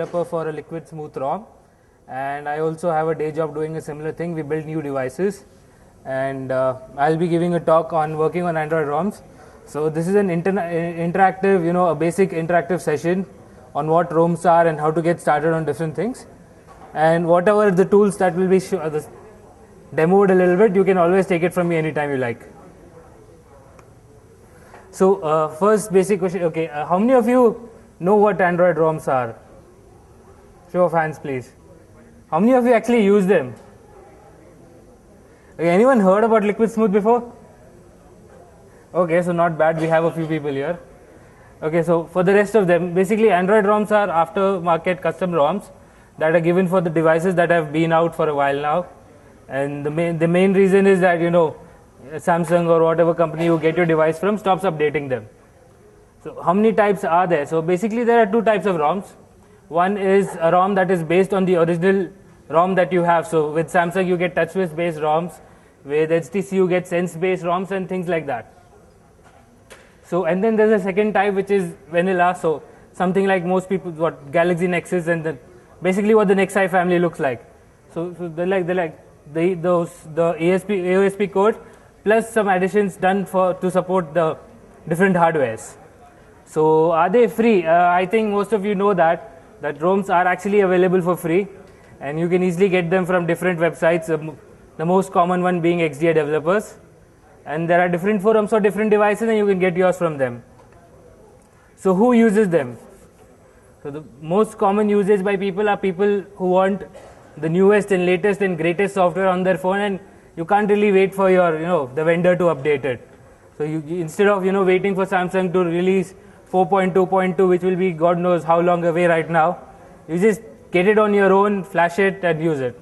developer for a liquid smooth ROM, and I also have a day job doing a similar thing. We build new devices, and I'll be giving a talk on working on Android ROMs. So this is an interactive, a basic interactive session on what ROMs are and how to get started on different things. And whatever the tools that will be demoed a little bit, you can always take it from me anytime you like. So first basic question, okay, how many of you know what Android ROMs are? Show of hands, please. How many of you actually use them? Okay, anyone heard about Liquid Smooth before? Okay, so not bad, we have a few people here. Okay, so for the rest of them, basically Android ROMs are aftermarket custom ROMs that are given for the devices that have been out for a while now. And the main reason is that, Samsung or whatever company you get your device from stops updating them. So how many types are there? So basically there are two types of ROMs. One is a ROM that is based on the original ROM that you have. So with Samsung you get TouchWiz based ROMs, with HTC you get Sense based ROMs and things like that. So and then there's a second type which is vanilla. So something like most people, Galaxy Nexus and basically what the Nexi family looks like. So they're like the AOSP code plus some additions done to support the different hardwares. So are they free? I think most of you know that ROMs are actually available for free, and you can easily get them from different websites, the most common one being XDA developers. And there are different forums for different devices and you can get yours from them. So who uses them? So the most common usage by people are people who want the newest and latest and greatest software on their phone, and you can't really wait for your, the vendor to update it. So you instead of, waiting for Samsung to release 4.2.2, which will be God knows how long away right now, you just get it on your own, flash it and use it.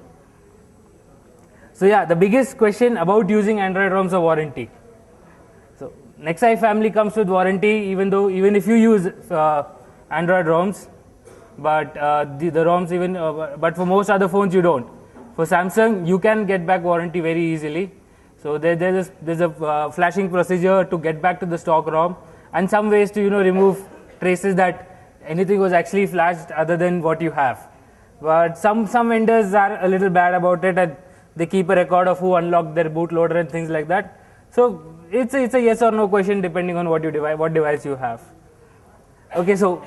So yeah, the biggest question about using Android ROMs are warranty. So Nexi family comes with warranty even if you use Android ROMs, but the ROMs but for most other phones you don't. For Samsung, you can get back warranty very easily. So there's a flashing procedure to get back to the stock ROM, and some ways to remove traces that anything was actually flashed other than what you have. But some vendors are a little bad about it, and they keep a record of who unlocked their bootloader and things like that. So it's a yes or no question depending on what device you have. Okay, so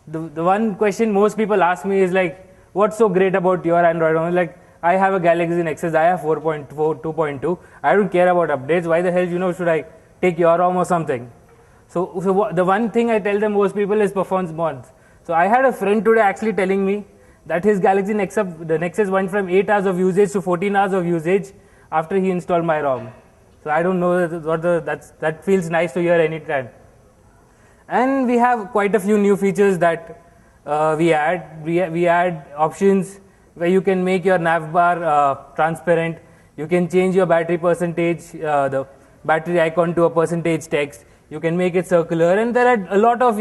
the one question most people ask me is like, what's so great about your Android ROM? Like, I have a Galaxy Nexus, I have 4.4, 2.2. I don't care about updates. Why the hell, should I take your ROM or something? So the one thing I tell them most people is performance mods. So I had a friend today actually telling me that his Galaxy Nexus went from 8 hours of usage to 14 hours of usage after he installed my ROM. So I don't know that feels nice to hear anytime. And we have quite a few new features that we add. We add options where you can make your nav bar transparent. You can change your battery percentage, the battery icon to a percentage text. You can make it circular, and there are a lot of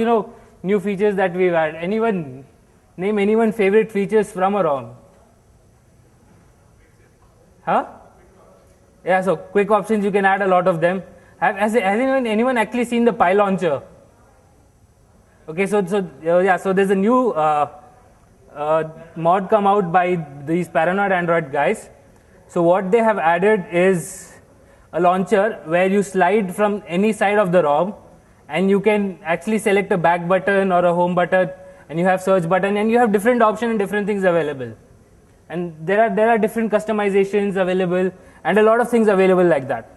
new features that we've added. Name anyone favorite features from a ROM? Huh? Yeah, so quick options, you can add a lot of them. Has anyone actually seen the Pi launcher? Okay, so there's a new mod come out by these paranoid Android guys. So what they have added is a launcher where you slide from any side of the ROM, and you can actually select a back button or a home button, and you have search button, and you have different options and different things available. And there are different customizations available and a lot of things available like that.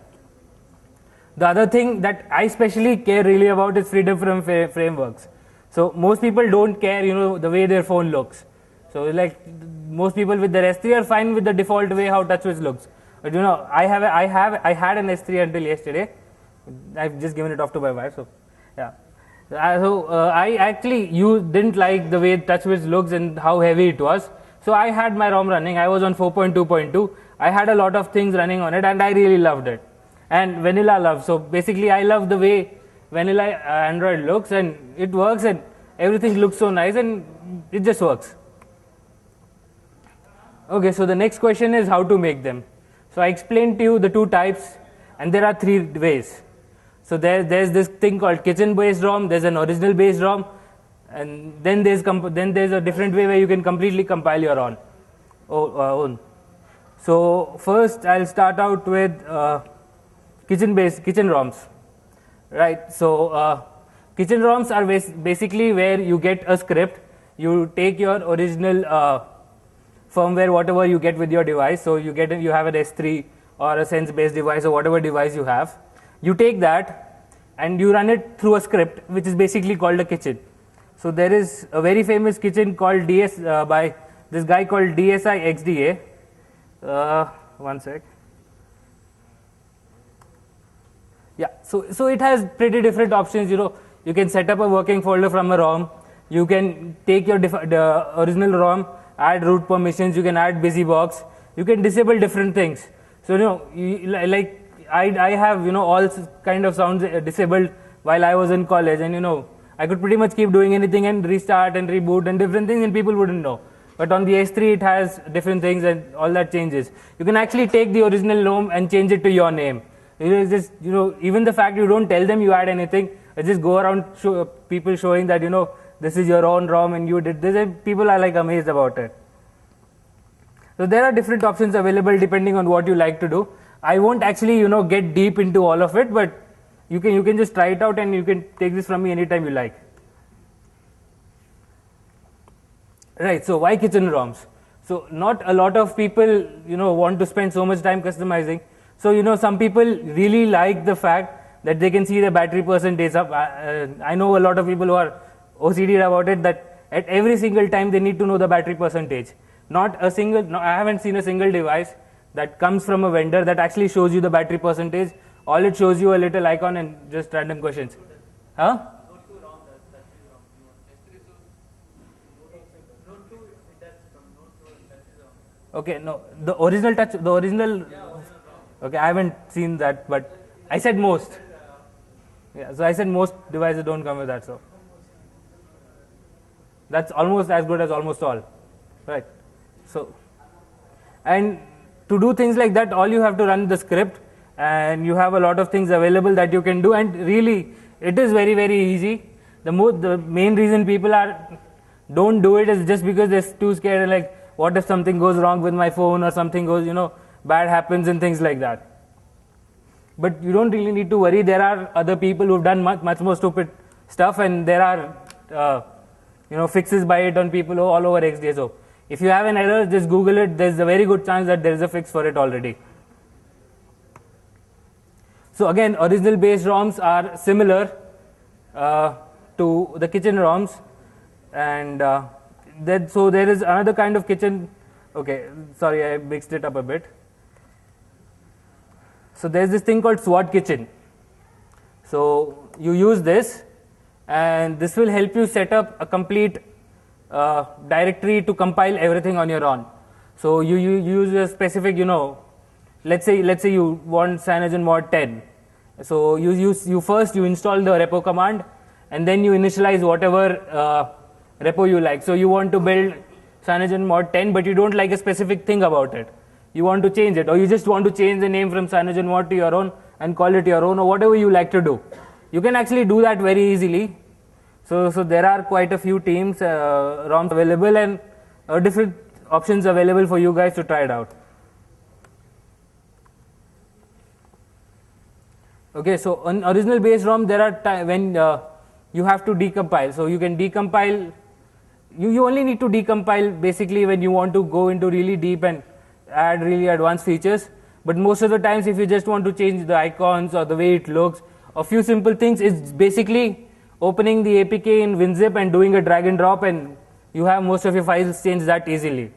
The other thing that I especially care really about is freedom from frameworks. So most people don't care, the way their phone looks. So like most people with their S3 are fine with the default way how TouchWiz looks. But I had an S3 until yesterday. I've just given it off to my wife. So yeah. I actually didn't like the way TouchWiz looks and how heavy it was. So I had my ROM running. I was on 4.2.2. I had a lot of things running on it, and I really loved it. And vanilla love. So basically, I love the way vanilla Android looks, and it works, and everything looks so nice, and it just works. Okay, so the next question is how to make them. So I explained to you the two types, and there are 3 ways. So there's this thing called kitchen based ROM, there's an original based ROM, And then there's a different way where you can completely compile your own. So first I'll start out with kitchen ROMs, right? So kitchen ROMs are basically where you get a script, you take your original firmware, whatever you get with your device. So you have an S3 or a sense-based device or whatever device you have. You take that and you run it through a script, which is basically called a kitchen. So there is a very famous kitchen called by this guy called DSI XDA. One sec. Yeah, so it has pretty different options. You can set up a working folder from a ROM. You can take the original ROM, add root permissions. You can add busybox. You can disable different things. So I have all kind of sounds disabled while I was in college, and I could pretty much keep doing anything and restart and reboot and different things, and people wouldn't know. But on the S3, it has different things, and all that changes. You can actually take the original ROM and change it to your name. It's just, even the fact you don't tell them you add anything, just go around people showing that this is your own ROM and you did this, and people are like amazed about it. So there are different options available depending on what you like to do. I won't actually get deep into all of it, but you can just try it out, and you can take this from me anytime you like. Right, so why kitchen ROMs? So not a lot of people want to spend so much time customizing. So some people really like the fact that they can see the battery percentage up. I know a lot of people who are OCD about it, that at every single time they need to know the battery percentage. I haven't seen a single device that comes from a vendor that actually shows you the battery percentage. All it shows you a little icon and just random questions. Huh? Okay, no, the original. Okay, I haven't seen that, but I said most. Yeah, so I said most devices don't come with that, so that's almost as good as almost all, right? So, and to do things like that, all you have to run the script, and you have a lot of things available that you can do, and really, it is very, very easy. The main reason people don't do it is just because they're too scared, and like, what if something goes wrong with my phone, or something goes, bad happens and things like that. But you don't really need to worry. There are other people who've done much more stupid stuff, and there are fixes by it on people all over XDA. So if you have an error, just Google it. There's a very good chance that there is a fix for it already. So again, original based ROMs are similar to the kitchen ROMs, and so there is another kind of kitchen. Okay, sorry, I mixed it up a bit. So there's this thing called SWAT kitchen. So you use this, and this will help you set up a complete directory to compile everything on your own. So you use a specific, let's say you want CyanogenMod 10. So you first install the repo command, and then you initialize whatever repo you like. So you want to build CyanogenMod 10, but you don't like a specific thing about it. You want to change it, or you just want to change the name from CyanogenMod to your own and call it your own, or whatever you like to do. You can actually do that very easily. So there are quite a few teams, ROMs available, and different options available for you guys to try it out. Okay, so on original base ROM, there are when you have to decompile. So you can decompile. You only need to decompile basically when you want to go into really deep and add really advanced features. But most of the times, if you just want to change the icons or the way it looks, a few simple things, it's basically opening the APK in WinZip and doing a drag and drop, and you have most of your files changed that easily.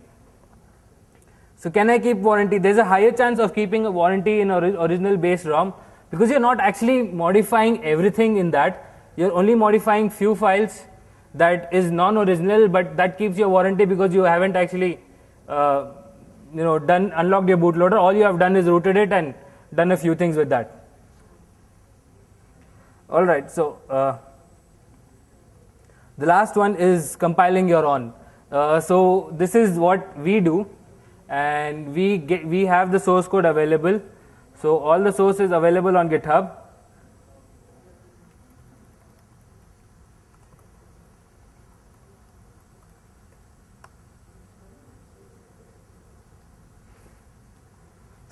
So can I keep warranty? There's a higher chance of keeping a warranty in original base ROM, because you're not actually modifying everything in that. You're only modifying few files that is non-original, but that keeps your warranty because you haven't actually unlocked your bootloader. All you have done is rooted it and done a few things with that. All right, so the last one is compiling your own. So this is what we do, and we have the source code available. So all the source is available on GitHub.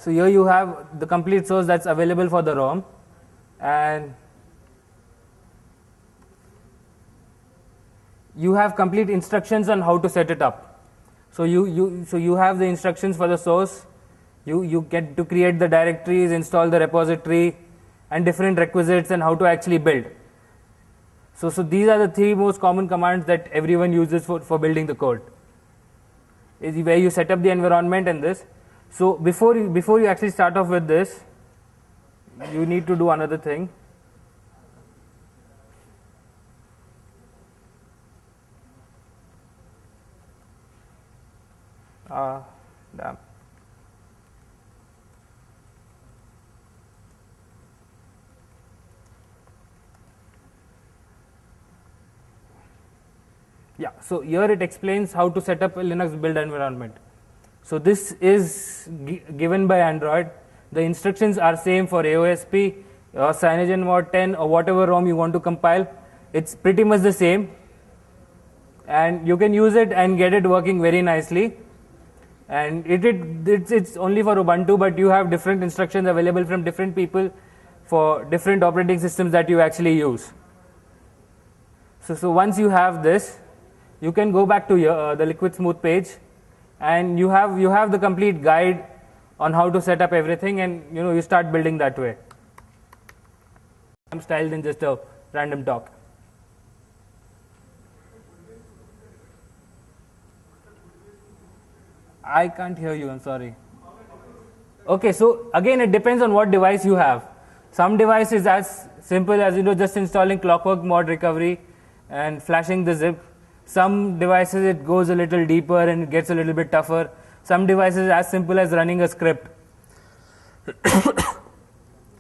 So here you have the complete source that's available for the ROM, and you have complete instructions on how to set it up. So you have the instructions for the source. You get to create the directories, install the repository, and different requisites, and how to actually build. So these are the three most common commands that everyone uses for building the code. Is where you set up the environment and this. So before you actually start off with this, you need to do another thing. Damn. Yeah, so here it explains how to set up a Linux build environment. So this is given by Android. The instructions are same for AOSP, CyanogenMod 10, or whatever ROM you want to compile. It's pretty much the same, and you can use it and get it working very nicely. And it's only for Ubuntu, but you have different instructions available from different people for different operating systems that you actually use. So once you have this, you can go back to the Liquid Smooth page, and you have the complete guide on how to set up everything, and you start building that way. I'm styled in just a random talk. I can't hear you, I'm sorry. Okay, so again it depends on what device you have. Some device is as simple as just installing Clockwork mod recovery and flashing the zip. Some devices it goes a little deeper and it gets a little bit tougher. Some devices as simple as running a script.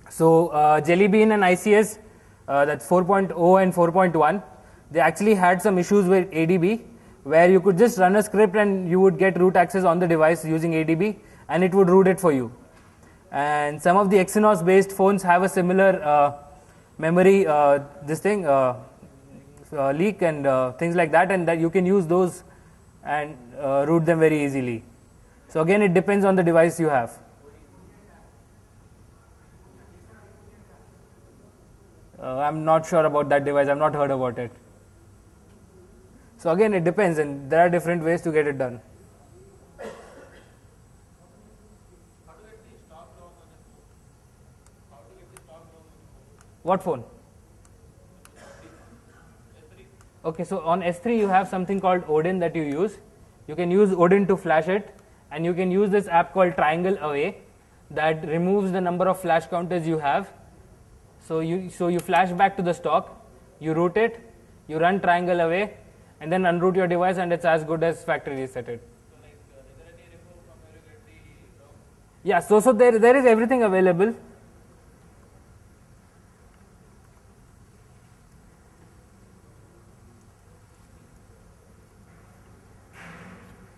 So Jelly Bean and ICS, that's 4.0 and 4.1, they actually had some issues with ADB, where you could just run a script and you would get root access on the device using ADB, and it would root it for you. And some of the Exynos based phones have a similar memory leak and things like that, and that you can use those and root them very easily. So again, it depends on the device you have. I'm not sure about that device, I've not heard about it. So again, it depends, and there are different ways to get it done. What phone? Okay, so on S3 you have something called Odin that you use. You can use Odin to flash it, and you can use this app called Triangle Away that removes the number of flash counters you have. So you flash back to the stock, you root it, you run Triangle Away, and then unroot your device, and it's as good as factory reset it. So like, is there any repo from where you get the ROM? Yeah, so there is everything available.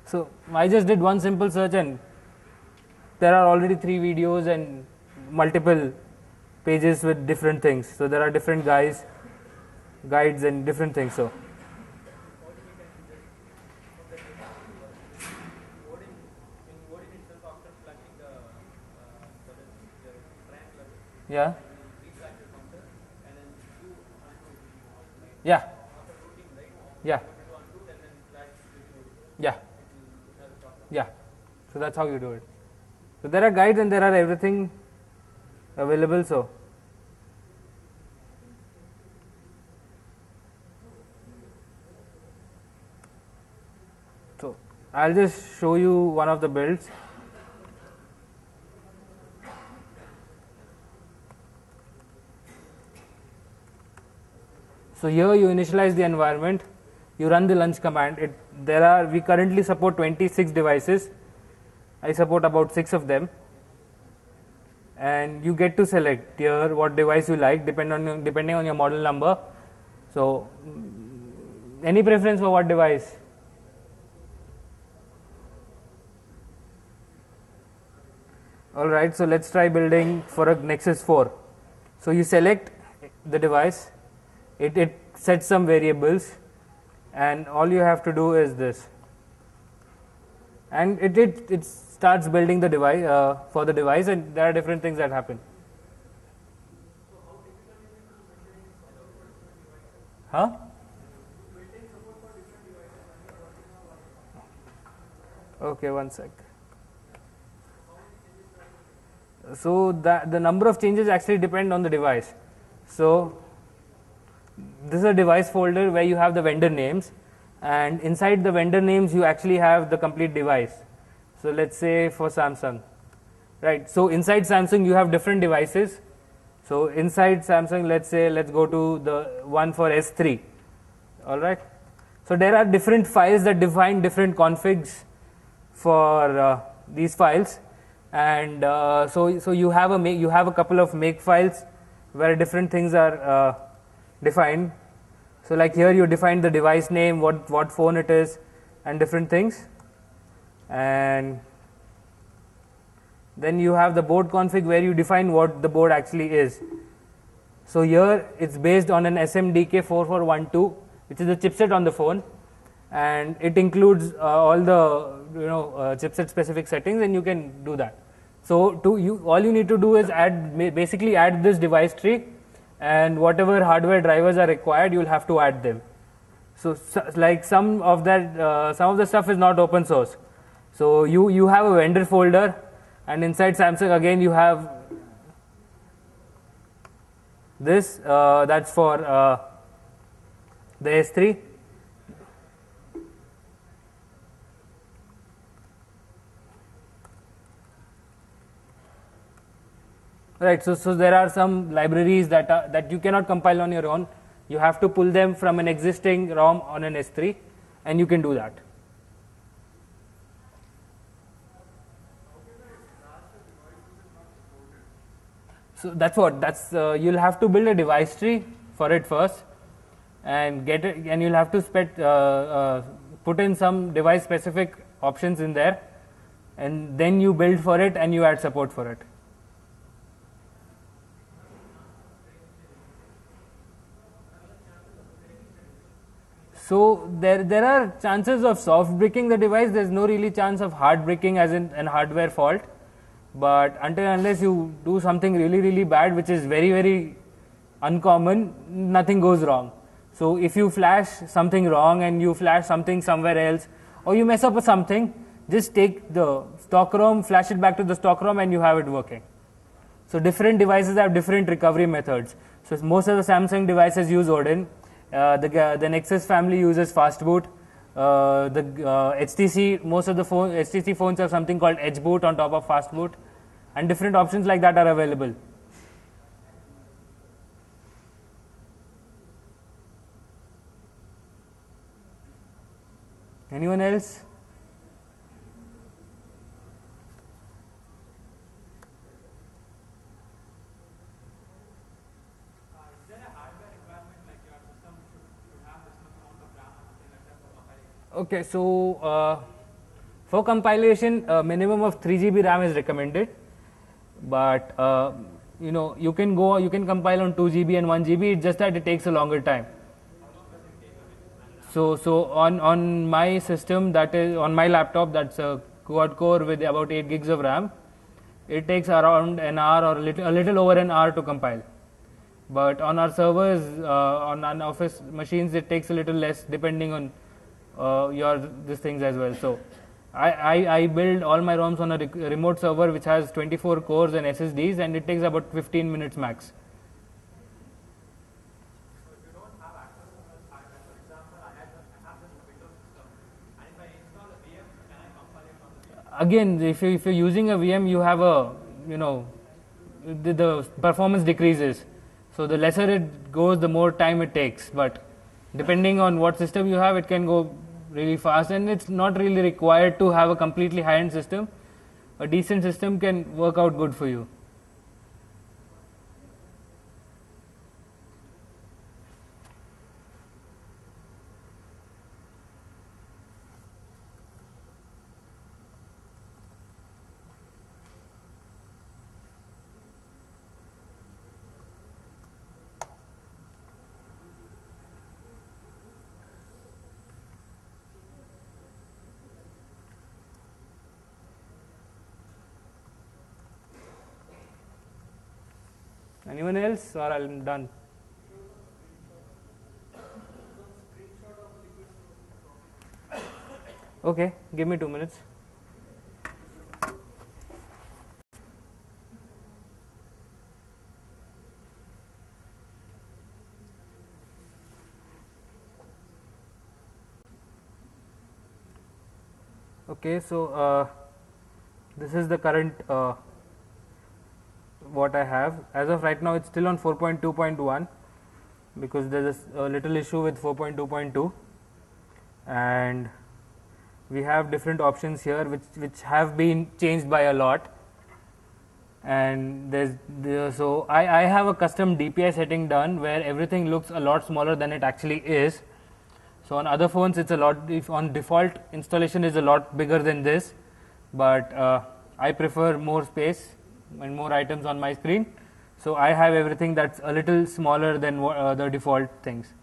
So I just did one simple search, and there are already 3 videos and multiple pages with different things. So there are different guides and different things. So yeah. Yeah. Yeah. Yeah. Yeah. So that's how you do it. So there are guides and there are everything available. So I'll just show you one of the builds. So here you initialize the environment, you run the launch command. We currently support 26 devices. I support about 6 of them, and you get to select here what device you like depending on your model number. So any preference for what device? Alright, so let's try building for a Nexus 4. So you select the device, it sets some variables, and all you have to do is this. and it starts building the device for the device, and there are different things that happen. Huh? Okay, one sec. So the number of changes actually depend on the device. So this is a device folder where you have the vendor names, and inside the vendor names you actually have the complete device. So let's say for Samsung, right? So inside Samsung you have different devices. So inside Samsung, let's go to the one for S3. All right. So there are different files that define different configs for these files, and so you have a couple of make files where different things are defined. So like here you define the device name, what phone it is, and different things, and then you have the board config where you define what the board actually is. So here it's based on an SMDK4412, which is the chipset on the phone, and it includes all the chipset specific settings, and you can do that. So all you need to do is basically add this device tree, and whatever hardware drivers are required, you'll have to add them. So like some of the stuff is not open source. So you have a vendor folder, and inside Samsung again you have this that's for the S3. Right, so there are some libraries that you cannot compile on your own. You have to pull them from an existing ROM on an S3, and you can do that. So you'll have to build a device tree for it first, and get it, and you'll have to put in some device specific options in there, and then you build for it and you add support for it. So there are chances of soft bricking the device. There's no really chance of hard bricking as in an hardware fault. But unless you do something really bad, which is very uncommon, nothing goes wrong. So if you flash something wrong and you flash something somewhere else, or you mess up with something, just take the stock ROM, flash it back to the stock ROM, and you have it working. So different devices have different recovery methods. So most of the Samsung devices use Odin. The Nexus family uses fastboot. The HTC, most of the HTC phones have something called edge boot on top of fastboot, and different options like that are available. Anyone else? Okay, so for compilation, a minimum of 3 GB RAM is recommended, but you can compile on 2 GB and 1 GB. It's just that it takes a longer time. So on my system, that is on my laptop, that's a quad core with about 8 gigs of RAM. It takes around an hour or a little over an hour to compile. But on our servers, on our office machines, it takes a little less depending on these things as well. So I build all my ROMs on a remote server which has 24 cores and SSDs, and it takes about 15 minutes max. So if you don't have access to this hardware, for example, I have this Windows system, and if I install a VM, can I compile it on the VM? Again, if you're using a VM, you have the performance decreases. So the lesser it goes, the more time it takes. But depending on what system you have, it can go really fast, and it's not really required to have a completely high-end system. A decent system can work out good for you. Anyone else, or I'm done? Okay, give me 2 minutes. Okay, so this is the current what I have. As of right now, it's still on 4.2.1 because there is a little issue with 4.2.2, and we have different options here which have been changed by a lot. And so I have a custom DPI setting done where everything looks a lot smaller than it actually is. So on other phones it's a lot, if on default installation is a lot bigger than this, but I prefer more space and more items on my screen, so I have everything that's a little smaller than the default things.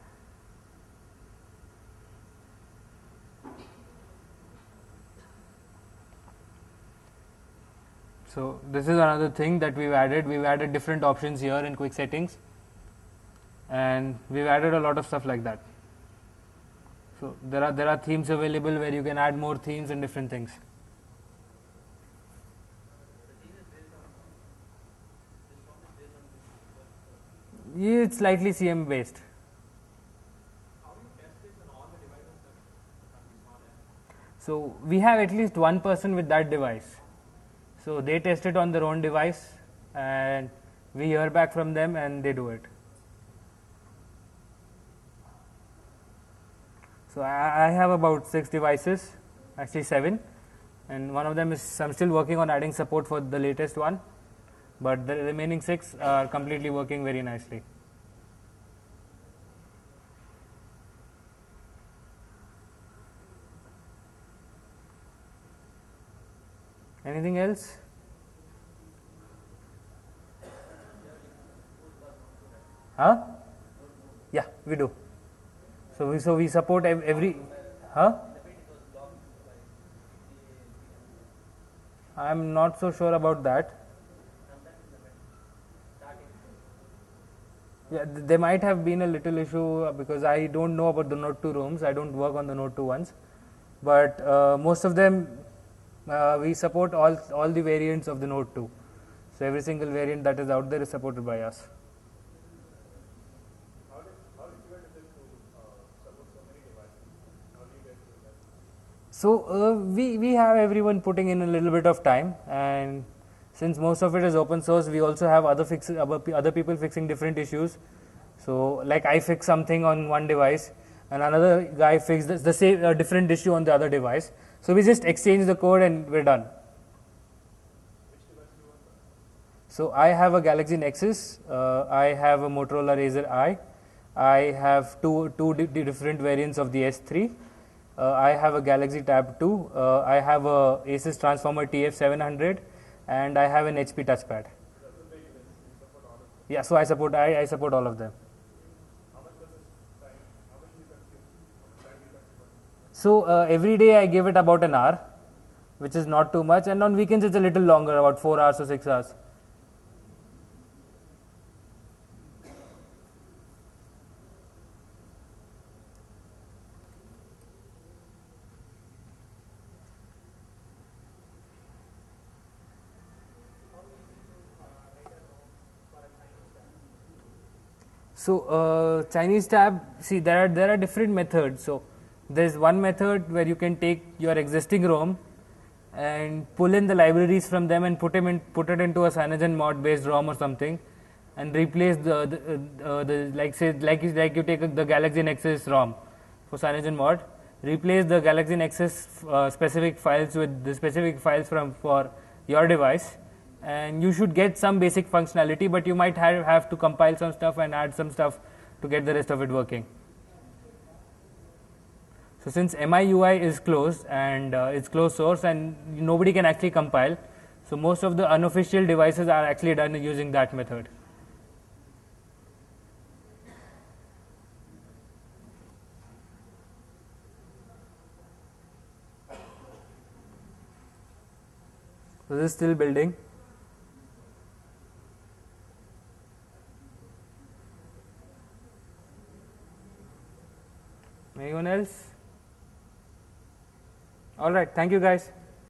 So this is another thing that we've added different options here in quick settings, and we've added a lot of stuff like that. So there are themes available where you can add more themes and different things. Yeah, it's slightly CM based. So we have at least one person with that device. So they test it on their own device, and we hear back from them and they do it. So I have about 6 devices, actually 7, and one of them is, I'm still working on adding support for the latest one, but the remaining 6 are completely working very nicely. Anything else? Huh? Yeah, we do. So we support every. Huh? I'm not so sure about that. Yeah, there might have been a little issue because I don't know about the Note 2 ROMs. I don't work on the Note 2 ones, but most of them we support all the variants of the Note 2. So every single variant that is out there is supported by us. So we have everyone putting in a little bit of time, and since most of it is open source, we also have other people fixing different issues. So like I fix something on one device, and another guy fixed the same different issue on the other device. So we just exchange the code and we're done. So I have a Galaxy Nexus, I have a Motorola Razr I have two different variants of the S3. I have a Galaxy Tab 2, I have a Asus Transformer TF700, and I have an HP touchpad. Yeah, so I support all of them. So every day I give it about an hour, which is not too much, and on weekends it's a little longer, about 4 hours or 6 hours. So Chinese tab, see there are different methods. So there's one method where you can take your existing ROM and pull in the libraries from them and put it into a CyanogenMod based ROM or something, and replace the like you take the Galaxy Nexus ROM for CyanogenMod, replace the Galaxy Nexus specific files with the specific files for your device, and you should get some basic functionality, but you might have to compile some stuff and add some stuff to get the rest of it working. So since MIUI is closed and it's closed source and nobody can actually compile, so most of the unofficial devices are actually done using that method. So this is still building. Anyone else? All right. Thank you, guys.